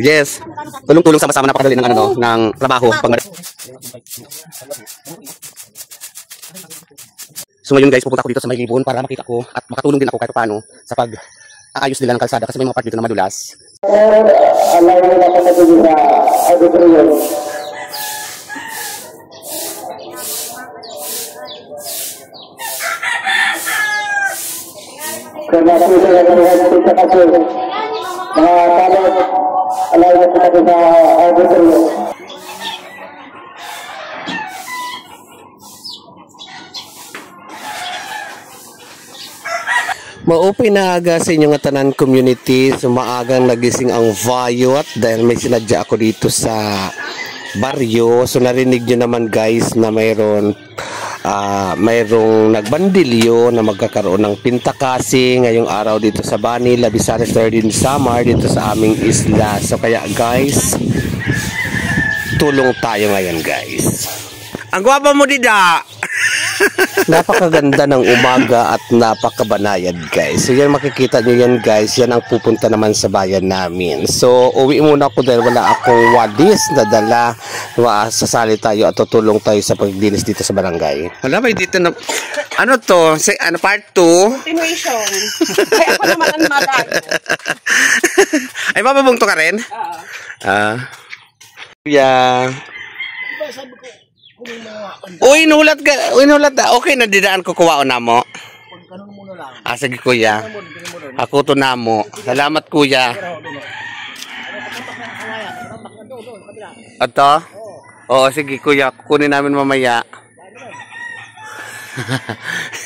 Yes. Tulong-tulong sama-sama, napakadali ng ano no, ng trabaho pag So ngayon guys, pupunta ako dito sa may libon para makita ko at makatulong din ako kahit paano sa pag-aayos nila ng kalsada kasi may mga part dito na madulas. Maupay na aga sa inyong tanan community. So maagang nagising ang vayot dahil may sinadya ako dito sa baryo. So narinig nyo naman guys na mayroong nagbandilyo na magkakaroon ng pintakasi ngayong araw dito sa Bani, Labisanes, 13 Samar dito sa aming isla. So kaya guys, tulong tayo ngayon guys. Ang gwapa mo dida! Napakaganda ng umaga at napakabanayad guys. So yan makikita nyo yan guys. Yan ang pupunta naman sa bayan namin. So uwi muna ako dahil wala akong walis na dala. Sasali tayo at tutulong tayo sa paglinis dito sa barangay. Wala ba dito na... Ano to? Ano part 2? Continuation. Kaya ako naman ang madag. Ay mababungto ka rin? Oo. Yeah. Uy, nulat ka. Uy, nulat na. Okay, nadidaan ko kuwaon na mo. Sige kuya. Ako to na mo. Salamat kuya. Ito? Oo, sige kuya. Kukunin namin mamaya.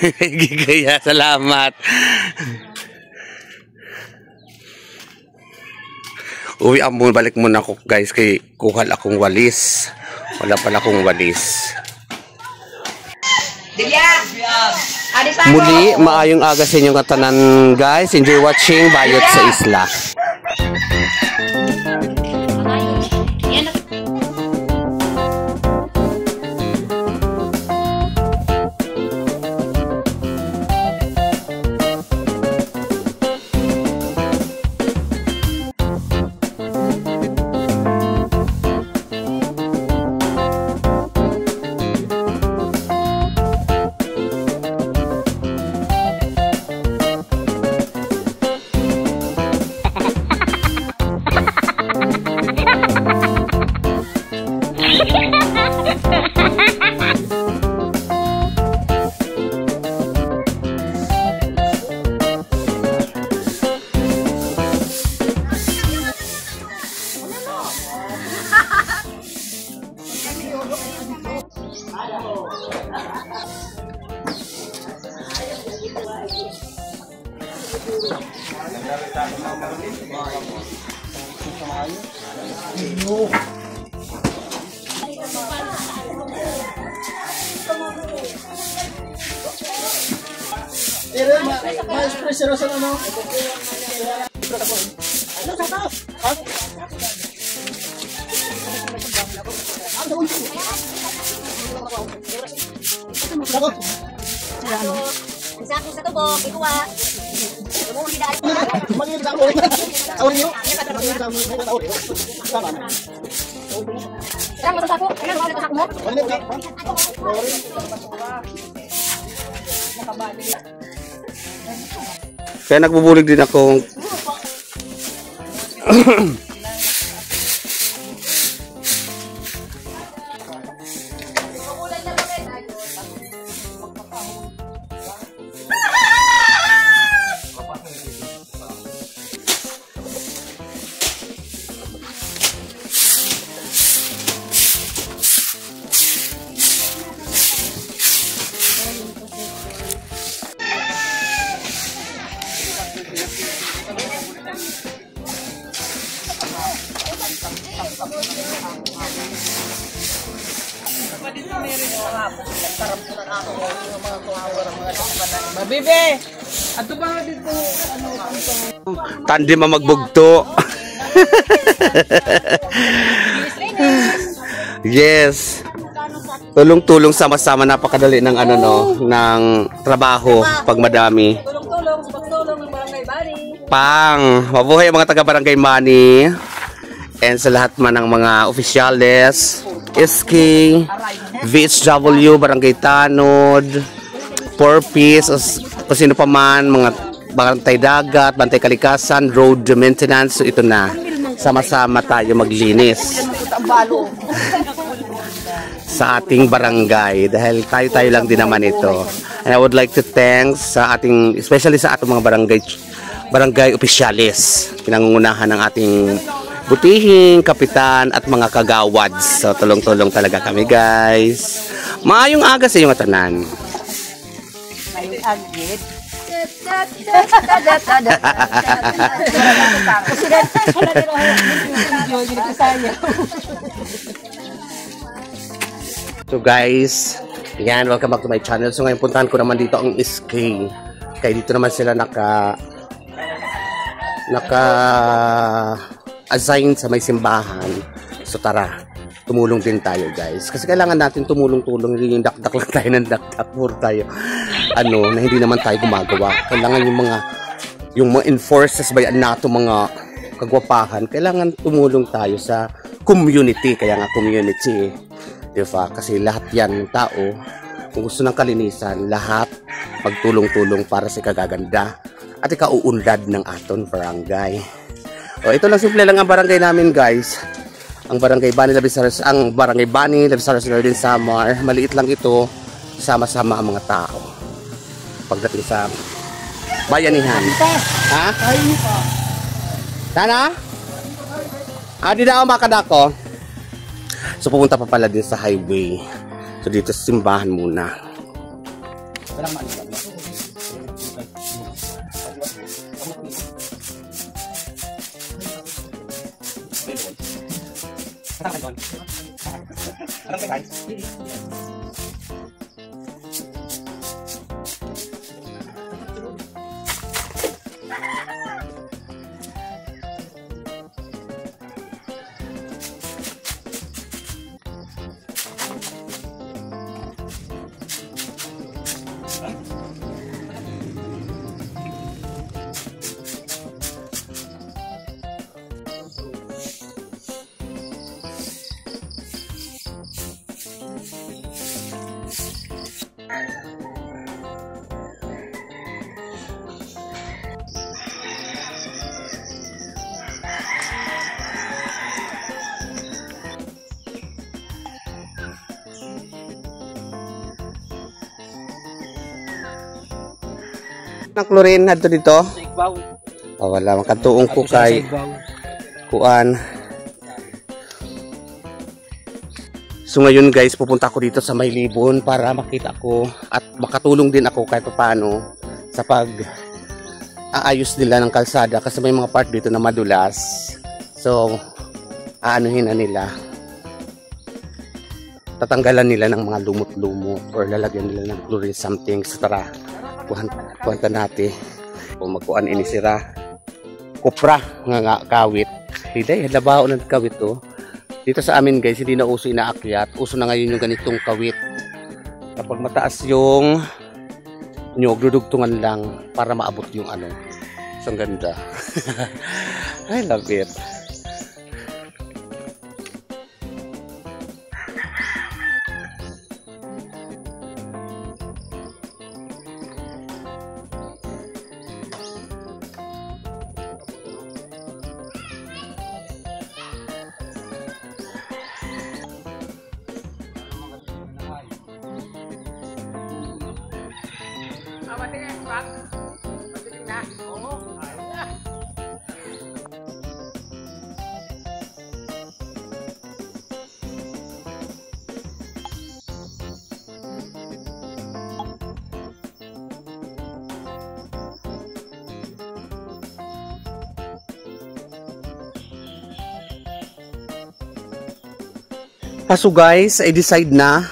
Sige kuya, salamat. Uwi, balik muna ako guys kay kuhal akong walis. Wala pala akong walis. Muli, maayong aga sa inyong katanan guys. Enjoy watching Bayot sa Isla. Mais pressure sa ano? Sako sa tubo, ikuha. Serang masuk sako, kailan mau sako mo? Kaya nagbubulig din ako. Mabibe! Ato ba dito Tandi magbugto. Yes. Tulong-tulong sama-sama, napakadali ng ano no, ng trabaho pag madami. Tulong-tulong sa pagtulong ng barangay Bani. Mabuhay ang mga taga Barangay Mani. And sa lahat man ng mga opisyales, SK, VHW, Barangay Tanod, Purpose, o sino pa man, mga bantay dagat, bantay kalikasan, road maintenance. So ito na, sama-sama tayo maglinis sa ating barangay dahil tayo lang din naman ito. And I would like to thanks sa ating, especially sa ating mga barangay opisyalis, pinangungunahan ng ating butihing, kapitan at mga kagawads. So tulong-tulong talaga kami guys. Maayong aga sa iyong tanan. Maayong agit. So guys, yan, welcome back to my channel. So ngayon puntahan ko naman dito ang SK. Kaya dito naman sila naka-assign sa may simbahan. So tara, tumulong din tayo guys. Kasi kailangan natin tumulong-tulong. Hindi yung dakdak lang tayo ng dakdak. Puro tayo, na hindi naman tayo gumagawa. Kailangan yung mga enforcers bayan nato, mga kagwapahan, kailangan tumulong tayo sa community. Kaya nga community, diba? Kasi lahat yan tao, kung gusto ng kalinisan, lahat magtulong-tulong para sa kagaganda at ikauundad ng aton barangay. O ito lang, simple lang ang barangay namin guys. Ang barangay Bani Labisares, Northern Samar. Maliit lang ito, sama-sama ang mga tao pagdating sa bayanihan. Ha? Sana? Di na ako makadako. So pupunta pa pala din sa highway. So dito sa simbahan muna. Ng chlorine adto dito. Oh, wala makatuong ko kay kuan. So ngayon guys, pupunta ako dito sa May Libon para makita ko at makatulong din ako kahit paano sa pag aayos nila ng kalsada kasi may mga part dito na madulas. So aanuhin na nila. Tatanggalan nila ng mga lumot-lumot or lalagyan nila ng chlorine something. So tara, kuhanta natin kung magkuhan ini sira kupra nga kawit. Hindi, labaw ng kawit to. Dito sa amin guys, hindi na uso inaakyat. Uso na ngayon yung ganitong kawit. Kapag mataas yung nyog, dudugtungan lang para maabot yung ano. So, ang ganda. I love it. So guys, I decide na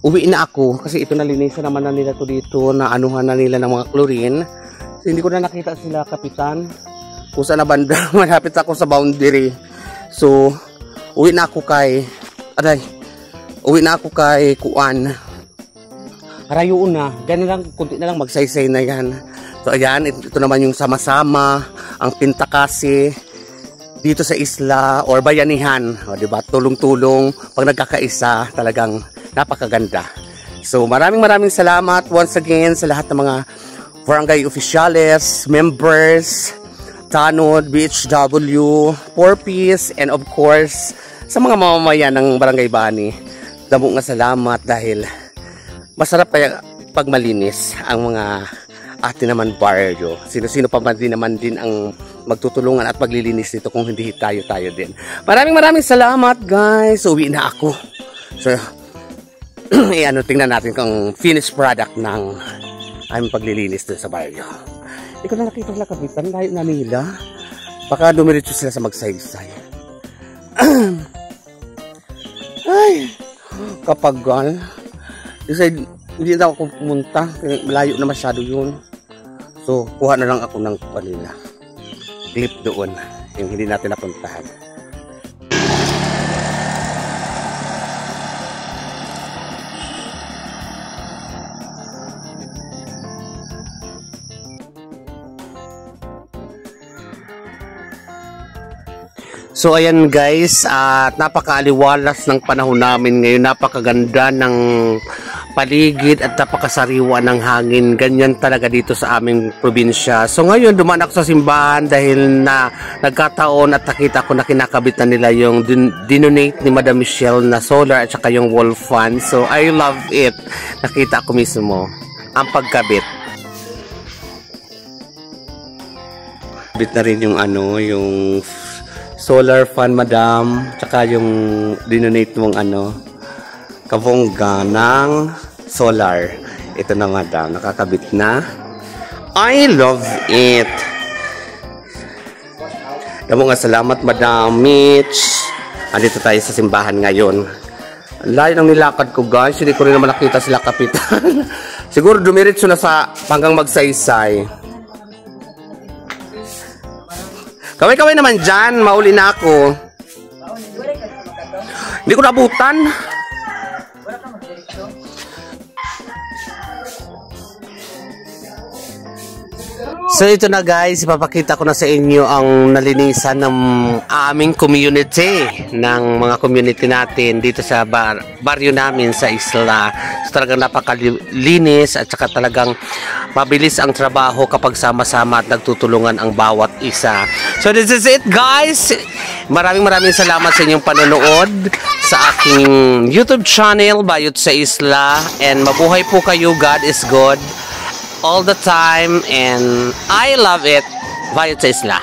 uwi na ako kasi ito nalinisan naman na nila to dito, na anuhan na nila ng mga chlorine. So, hindi ko na nakita sila kapitan kung saan na banda. Malapit ako sa boundary. So uwi na ako kay kuan. Harayoon na. Ganun lang, kunti na lang, magsaysay na yan. So ayan, ito naman yung sama-sama, ang pintakasi. dito sa isla or bayanihan, o, diba? Tulong-tulong pag nagkakaisa, talagang napakaganda. So maraming salamat once again sa lahat ng mga barangay officials, members, Tanod, BHW, 4Ps, and of course sa mga mamamayan ng Barangay Bani. Damo nga salamat dahil masarap kaya pag malinis ang mga atin naman baryo. Sino-sino pa man din ang magtutulungan at maglilinis dito kung hindi tayo din. Maraming salamat guys. Uwi na ako. So, tingnan natin kung finished product ng aming paglilinis dito sa baryo. Hindi ko na nakita sila kapitan. Layo na nila. Baka dumiretso sila sa magsaysay. Ay, kapagal. Hindi na ako pumunta. Malayo na masyado yun. So, kuha na lang ako ng kanila. Clip doon. Yung hindi natin napuntahan. So ayan guys, at napakaaliwalas ng panahon namin ngayon, napakaganda ng paligid at napakasariwa ng hangin. Ganyan talaga dito sa aming probinsya. So ngayon dumaan ako sa simbahan dahil na nagkataon at nakita ko na kinakabitan nila yung dinonate ni Madam Michelle na solar at saka yung wall fan. So I love it. Nakita ko mismo ang pagkabit. Bit na rin yung yung solar fan, madam, tsaka yung dinonate mong kabongga ng solar. Ito na, madam, nakakabit na. I love it. Damo nga salamat, Madam Mitch. Andito tayo sa simbahan ngayon. Layo ng nilakad ko, guys. Hindi ko rin naman nakita sila kapitan. Siguro dumiritso na sa hanggang magsaysay. Kaway-kaway naman dyan, mauli na ako. Hindi ko nabutan. So ito na guys, ipapakita ko na sa inyo ang nalinisan ng aming community, ng mga community natin dito sa baryo namin sa isla. So talagang napakalinis at saka talagang mabilis ang trabaho kapag sama-sama at nagtutulungan ang bawat isa. So this is it guys. Maraming salamat sa inyong panonood sa aking YouTube channel, Bayot sa Isla. And mabuhay po kayo. God is good all the time and I love it. Bayot sa Isla.